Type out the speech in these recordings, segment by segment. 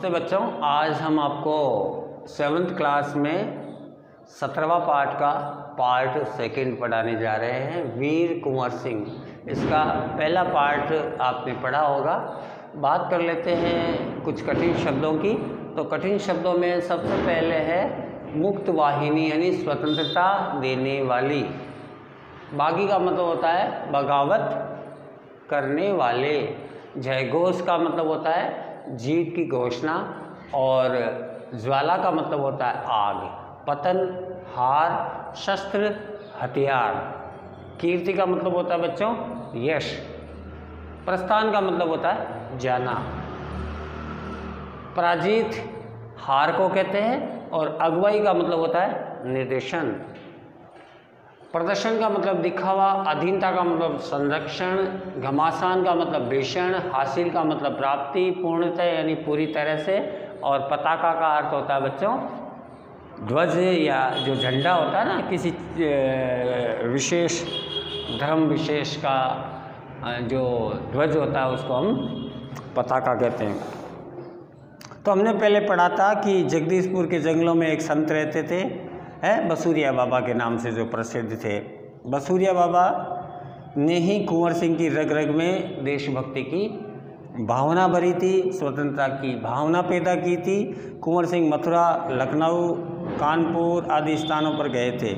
नमस्ते बच्चों, आज हम आपको 7th क्लास में 17वां पार्ट का पार्ट सेकंड पढ़ाने जा रहे हैं। वीर कुंवर सिंह इसका पहला पार्ट आपने पढ़ा होगा। बात कर लेते हैं कुछ कठिन शब्दों की। तो कठिन शब्दों में सबसे पहले है मुक्त वाहिनी यानी स्वतंत्रता देने वाली। बागी का मतलब होता है बगावत करने वाले। जयघोष का मतलब होता है जीत की घोषणा और ज्वाला का मतलब होता है आग। पतन, हार, शस्त्र, हथियार। कीर्ति का मतलब होता है बच्चों यश। प्रस्थान का मतलब होता है जाना। पराजित हार को कहते हैं और अगुवाई का मतलब होता है निर्देशन। प्रदर्शन का मतलब दिखावा, अधीनता का मतलब संरक्षण, घमासान का मतलब भीषण, हासिल का मतलब प्राप्ति, पूर्णतः यानी पूरी तरह से, और पताका का अर्थ होता है बच्चों ध्वज या जो झंडा होता है ना किसी विशेष धर्म विशेष का जो ध्वज होता है उसको हम पताका कहते हैं। तो हमने पहले पढ़ा था कि जगदीशपुर के जंगलों में एक संत रहते थे बसूरिया बाबा के नाम से जो प्रसिद्ध थे। बसूरिया बाबा ने ही कुंवर सिंह की रग रग में देशभक्ति की भावना भरी थी, स्वतंत्रता की भावना पैदा की थी। कुंवर सिंह मथुरा, लखनऊ, कानपुर आदि स्थानों पर गए थे।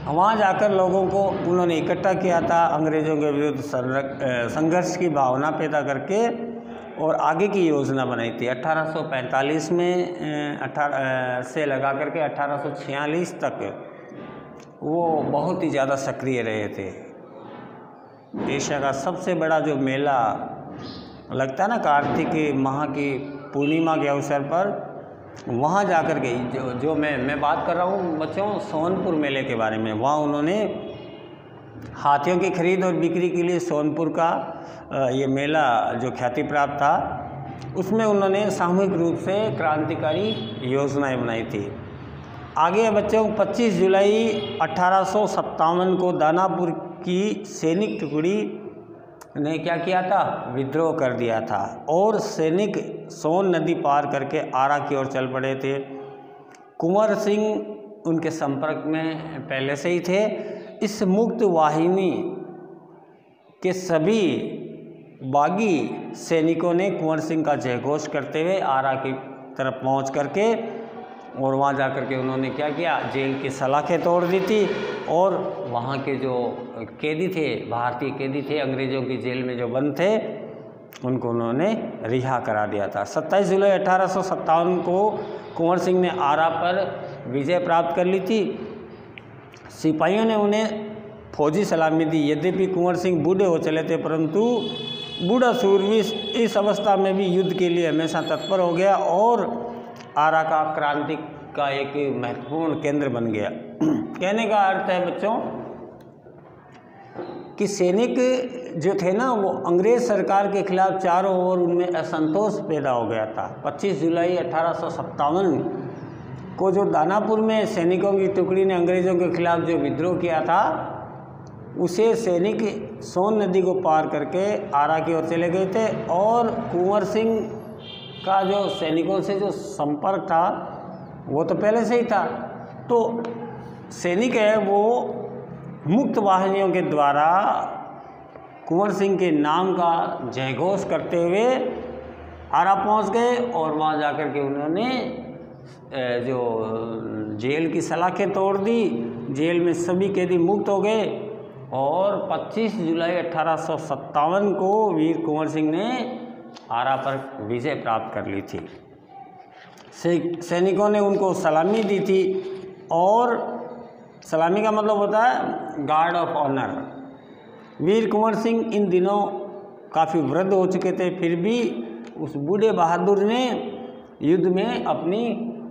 वहाँ जाकर लोगों को उन्होंने इकट्ठा किया था, अंग्रेज़ों के विरुद्ध संघर्ष की भावना पैदा करके और आगे की योजना बनाई थी। 1845 में से लगा करके 1846 तक वो बहुत ही ज़्यादा सक्रिय रहे थे। एशिया का सबसे बड़ा जो मेला लगता है ना कार्तिक माह की पूर्णिमा के अवसर पर, वहाँ जाकर के जो मैं बात कर रहा हूँ बच्चों सोनपुर मेले के बारे में। वहाँ उन्होंने हाथियों की खरीद और बिक्री के लिए सोनपुर का ये मेला जो ख्याति प्राप्त था, उसमें उन्होंने सामूहिक रूप से क्रांतिकारी योजनाएं बनाई थी। आगे बच्चों 25 जुलाई 1857 को दानापुर की सैनिक टुकड़ी ने क्या किया था, विद्रोह कर दिया था और सैनिक सोन नदी पार करके आरा की ओर चल पड़े थे। कुंवर सिंह उनके संपर्क में पहले से ही थे। इस मुक्त वाहिनी के सभी बागी सैनिकों ने कुंवर सिंह का जयघोष करते हुए आरा की तरफ पहुंच करके और वहां जाकर के उन्होंने क्या किया, जेल की सलाखें तोड़ दी थी और वहां के जो कैदी थे, भारतीय कैदी थे, अंग्रेज़ों की जेल में जो बंद थे, उनको उन्होंने रिहा करा दिया था। 27 जुलाई 1857 को कुंवर सिंह ने आरा पर विजय प्राप्त कर ली थी। सिपाहियों ने उन्हें फौजी सलामी दी। यद्यपि कुंवर सिंह बूढ़े हो चले थे, परंतु बूढ़ा सूरवीर इस अवस्था में भी युद्ध के लिए हमेशा तत्पर हो गया और आरा का क्रांति का एक महत्वपूर्ण केंद्र बन गया। कहने का अर्थ है बच्चों कि सैनिक जो थे ना वो अंग्रेज सरकार के खिलाफ चारों ओर उनमें असंतोष पैदा हो गया था। 25 जुलाई 1857 को जो दानापुर में सैनिकों की टुकड़ी ने अंग्रेज़ों के खिलाफ जो विद्रोह किया था, उसे सैनिक सोन नदी को पार करके आरा की ओर चले गए थे और कुंवर सिंह का जो सैनिकों से जो संपर्क था वो तो पहले से ही था। तो सैनिक है वो मुक्त वाहिनियों के द्वारा कुंवर सिंह के नाम का जयघोष करते हुए आरा पहुंच गए और वहां जाकर के उन्होंने जो जेल की सलाखें तोड़ दी, जेल में सभी कैदी मुक्त हो गए और 25 जुलाई 1857 को वीर कुंवर सिंह ने आरा पर विजय प्राप्त कर ली थी। सैनिकों ने उनको सलामी दी थी और सलामी का मतलब होता है गार्ड ऑफ ऑनर। वीर कुंवर सिंह इन दिनों काफ़ी वृद्ध हो चुके थे, फिर भी उस बूढ़े बहादुर ने युद्ध में अपनी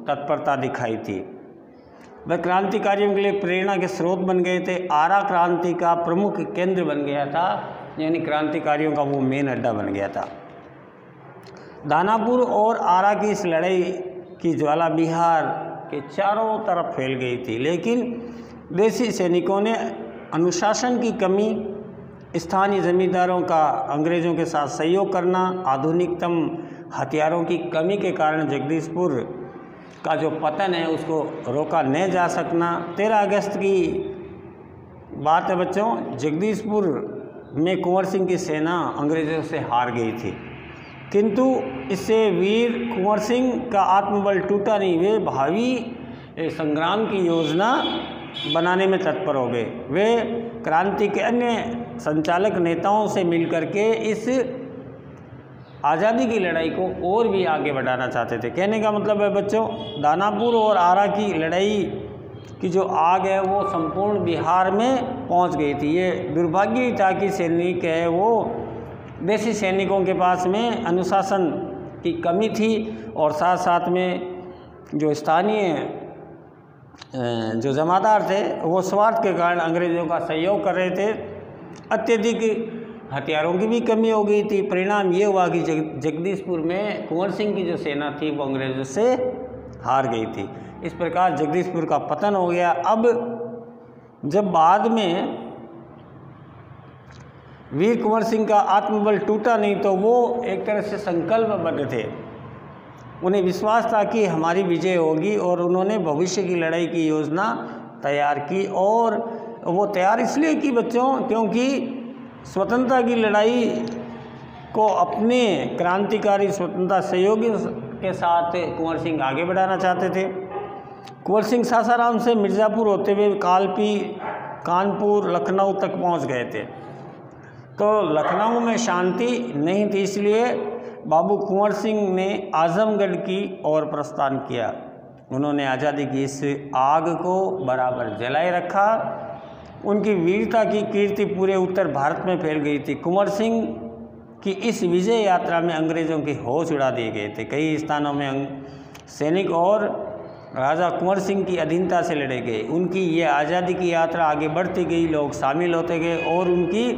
तत्परता दिखाई थी। वह क्रांतिकारियों के लिए प्रेरणा के स्रोत बन गए थे। आरा क्रांति का प्रमुख केंद्र बन गया था, यानी क्रांतिकारियों का वो मेन अड्डा बन गया था। दानापुर और आरा की इस लड़ाई की ज्वाला बिहार के चारों तरफ फैल गई थी, लेकिन देसी सैनिकों ने अनुशासन की कमी, स्थानीय जमींदारों का अंग्रेज़ों के साथ सहयोग करना, आधुनिकतम हथियारों की कमी के कारण जगदीशपुर का जो पतन है उसको रोका नहीं जा सकना। 13 अगस्त की बात है बच्चों, जगदीशपुर में कुंवर सिंह की सेना अंग्रेज़ों से हार गई थी, किंतु इससे वीर कुंवर सिंह का आत्मबल टूटा नहीं। वे भावी संग्राम की योजना बनाने में तत्पर हो गए। वे क्रांति के अन्य संचालक नेताओं से मिलकर के इस आज़ादी की लड़ाई को और भी आगे बढ़ाना चाहते थे। कहने का मतलब है बच्चों, दानापुर और आरा की लड़ाई की जो आग है वो संपूर्ण बिहार में पहुंच गई थी। ये दुर्भाग्य ही था कि सैनिक है वो देसी सैनिकों के पास में अनुशासन की कमी थी और साथ साथ में जो स्थानीय जो जमादार थे वो स्वार्थ के कारण अंग्रेज़ों का सहयोग कर रहे थे। अत्यधिक हथियारों की भी कमी हो गई थी। परिणाम ये हुआ कि जगदीशपुर में कुंवर सिंह की जो सेना थी वो अंग्रेज़ों से हार गई थी। इस प्रकार जगदीशपुर का पतन हो गया। अब जब बाद में वीर कुंवर सिंह का आत्मबल टूटा नहीं तो वो एक तरह से संकल्पबद्ध थे। उन्हें विश्वास था कि हमारी विजय होगी और उन्होंने भविष्य की लड़ाई की योजना तैयार की। और वो तैयार इसलिए की बच्चों क्योंकि स्वतंत्रता की लड़ाई को अपने क्रांतिकारी स्वतंत्रता सहयोगियों के साथ कुंवर सिंह आगे बढ़ाना चाहते थे। कुंवर सिंह सासाराम से मिर्ज़ापुर होते हुए कालपी, कानपुर, लखनऊ तक पहुंच गए थे। तो लखनऊ में शांति नहीं थी, इसलिए बाबू कुंवर सिंह ने आजमगढ़ की ओर प्रस्थान किया। उन्होंने आज़ादी की इस आग को बराबर जलाए रखा। उनकी वीरता की कीर्ति पूरे उत्तर भारत में फैल गई थी। कुंवर सिंह की इस विजय यात्रा में अंग्रेज़ों के होश उड़ा दिए गए थे। कई स्थानों में सैनिक और राजा कुंवर सिंह की अधीनता से लड़े गए। उनकी ये आज़ादी की यात्रा आगे बढ़ती गई, लोग शामिल होते गए और उनकी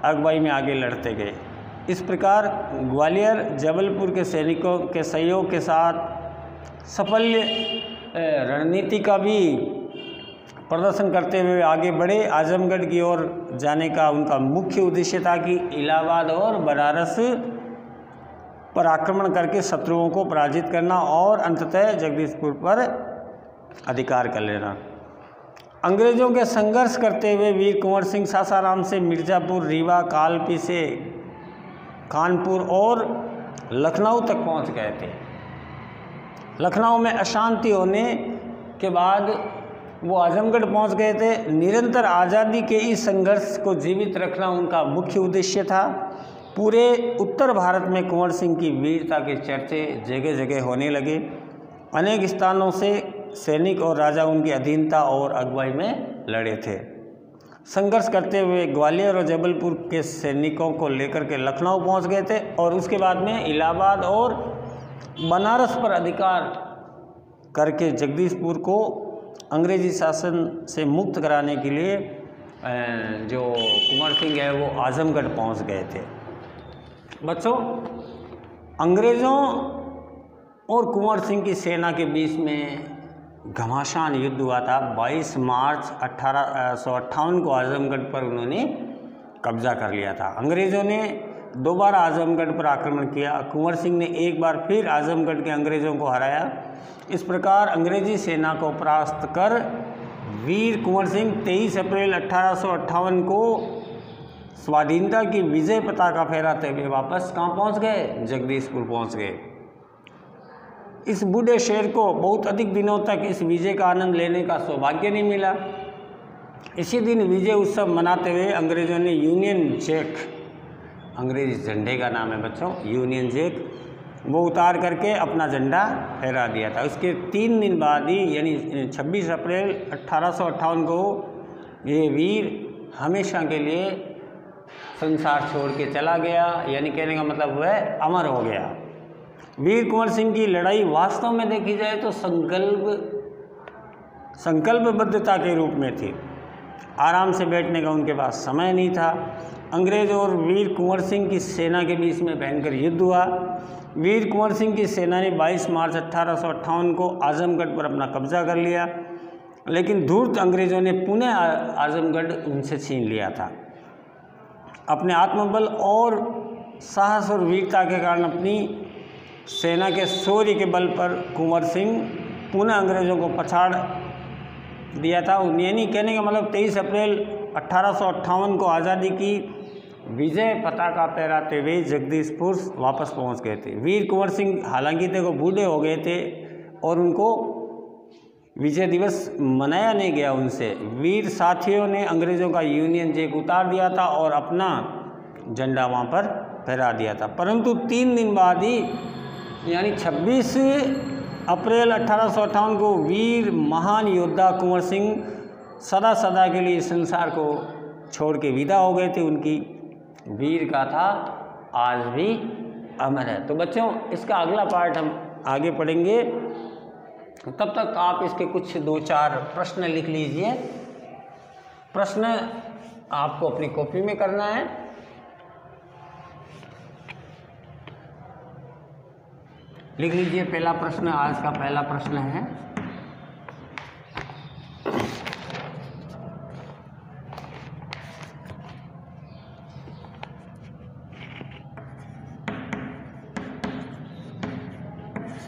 अगुवाई में आगे लड़ते गए। इस प्रकार ग्वालियर जबलपुर के सैनिकों के सहयोग के साथ सफल रणनीति का भी प्रदर्शन करते हुए आगे बढ़े। आजमगढ़ की ओर जाने का उनका मुख्य उद्देश्य था कि इलाहाबाद और बनारस पर आक्रमण करके शत्रुओं को पराजित करना और अंततः जगदीशपुर पर अधिकार कर लेना। अंग्रेज़ों के संघर्ष करते हुए वीर कुंवर सिंह सासाराम से मिर्ज़ापुर, रीवा, कालपी से कानपुर और लखनऊ तक पहुंच गए थे। लखनऊ में अशांति होने के बाद वो आजमगढ़ पहुंच गए थे। निरंतर आज़ादी के इस संघर्ष को जीवित रखना उनका मुख्य उद्देश्य था। पूरे उत्तर भारत में कुंवर सिंह की वीरता के चर्चे जगह जगह होने लगे। अनेक स्थानों से सैनिक और राजा उनकी अधीनता और अगुवाई में लड़े थे। संघर्ष करते हुए ग्वालियर और जबलपुर के सैनिकों को लेकर के लखनऊ पहुंच गए थे और उसके बाद में इलाहाबाद और बनारस पर अधिकार करके जगदीशपुर को अंग्रेजी शासन से मुक्त कराने के लिए जो कुंवर सिंह है वो आजमगढ़ पहुंच गए थे। बच्चों, अंग्रेज़ों और कुंवर सिंह की सेना के बीच में घमासान युद्ध हुआ था। 22 मार्च 1858 को आजमगढ़ पर उन्होंने कब्जा कर लिया था। अंग्रेज़ों ने दोबारा आजमगढ़ पर आक्रमण किया। कुंवर सिंह ने एक बार फिर आजमगढ़ के अंग्रेज़ों को हराया। इस प्रकार अंग्रेजी सेना को परास्त कर वीर कुंवर सिंह 23 अप्रैल 1858 को स्वाधीनता की विजय पताका फहराते हुए वापस कहाँ पहुँच गए? जगदीशपुर पहुँच गए। इस बूढ़े शेर को बहुत अधिक दिनों तक इस विजय का आनंद लेने का सौभाग्य नहीं मिला। इसी दिन विजय उत्सव मनाते हुए अंग्रेज़ों ने यूनियन जैक, अंग्रेजी झंडे का नाम है बच्चों, यूनियन जैक, वो उतार करके अपना झंडा फहरा दिया था। उसके 3 दिन बाद ही यानी 26 अप्रैल 1858 को ये वीर हमेशा के लिए संसार छोड़ के चला गया। यानी कहने का मतलब वह अमर हो गया। वीर कुंवर सिंह की लड़ाई वास्तव में देखी जाए तो संकल्पबद्धता के रूप में थी। आराम से बैठने का उनके पास समय नहीं था। अंग्रेज और वीर कुंवर सिंह की सेना के बीच में भयंकर युद्ध हुआ। वीर कुंवर सिंह की सेना ने 22 मार्च 1858 को आजमगढ़ पर अपना कब्जा कर लिया, लेकिन धूर्त अंग्रेज़ों ने पुनः आजमगढ़ उनसे छीन लिया था। अपने आत्मबल और साहस और वीरता के कारण अपनी सेना के शौर्य के बल पर कुंवर सिंह पुनः अंग्रेज़ों को पछाड़ दिया था। यानी कहने का मतलब 23 अप्रैल 1858 को आज़ादी की विजय पताका फहराते हुए जगदीशपुर वापस पहुंच गए थे। वीर कुंवर सिंह हालांकि देखो बूढ़े हो गए थे और उनको विजय दिवस मनाया नहीं गया उनसे। वीर साथियों ने अंग्रेज़ों का यूनियन जैक उतार दिया था और अपना झंडा वहाँ पर फहरा दिया था। परंतु 3 दिन बाद ही यानी 26 अप्रैल 1858 को वीर महान योद्धा कुंवर सिंह सदा सदा के लिए संसार को छोड़ के विदा हो गए थे। उनकी वीर गाथा आज भी अमर है। तो बच्चों इसका अगला पार्ट हम आगे पढ़ेंगे, तब तक आप इसके कुछ 2-4 प्रश्न लिख लीजिए। प्रश्न आपको अपनी कॉपी में करना है। लिख लीजिए पहला प्रश्न, आज का पहला प्रश्न है,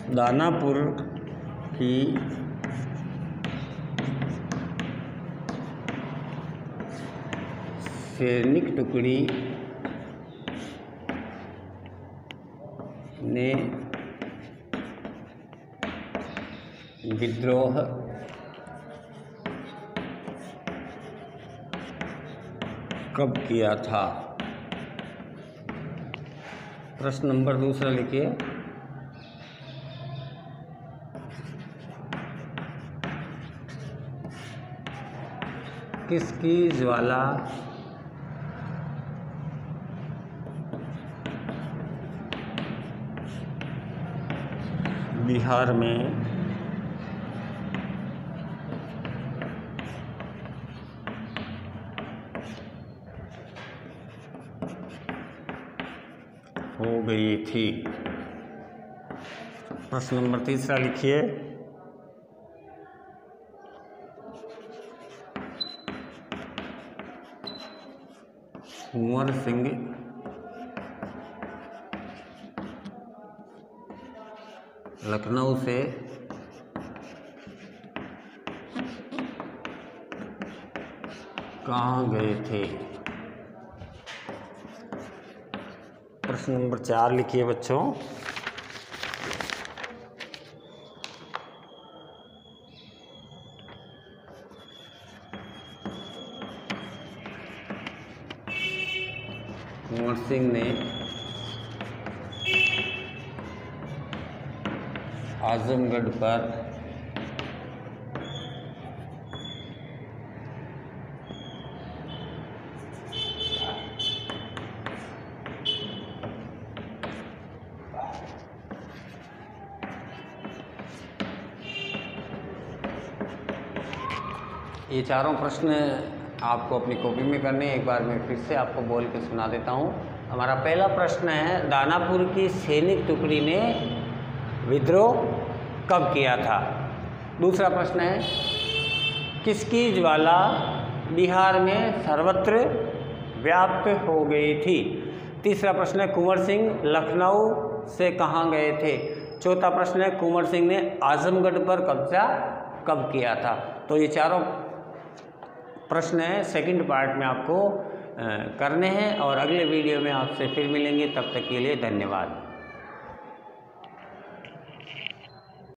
दानापुर की सैनिक टुकड़ी ने विद्रोह कब किया था? प्रश्न नंबर 2 लिखिए। किसकी ज्वाला बिहार में हो गई थी? प्रश्न नंबर 3 लिखिए। कुंवर सिंह लखनऊ से कहाँ गए थे? प्रश्न नंबर 4 लिखिए बच्चों। कुंवर सिंह ने आजमगढ़ पर ये चारों प्रश्न आपको अपनी कॉपी में करने हैं। एक बार मैं फिर से आपको बोल के सुना देता हूँ। हमारा पहला प्रश्न है, दानापुर की सैनिक टुकड़ी ने विद्रोह कब किया था? दूसरा प्रश्न है, किसकी ज्वाला बिहार में सर्वत्र व्याप्त हो गई थी? तीसरा प्रश्न है, कुंवर सिंह लखनऊ से कहाँ गए थे? चौथा प्रश्न है, कुंवर सिंह ने आजमगढ़ पर कब्जा कब किया था? तो ये चारों प्रश्न है सेकंड पार्ट में आपको करने हैं और अगले वीडियो में आपसे फिर मिलेंगे। तब तक के लिए धन्यवाद।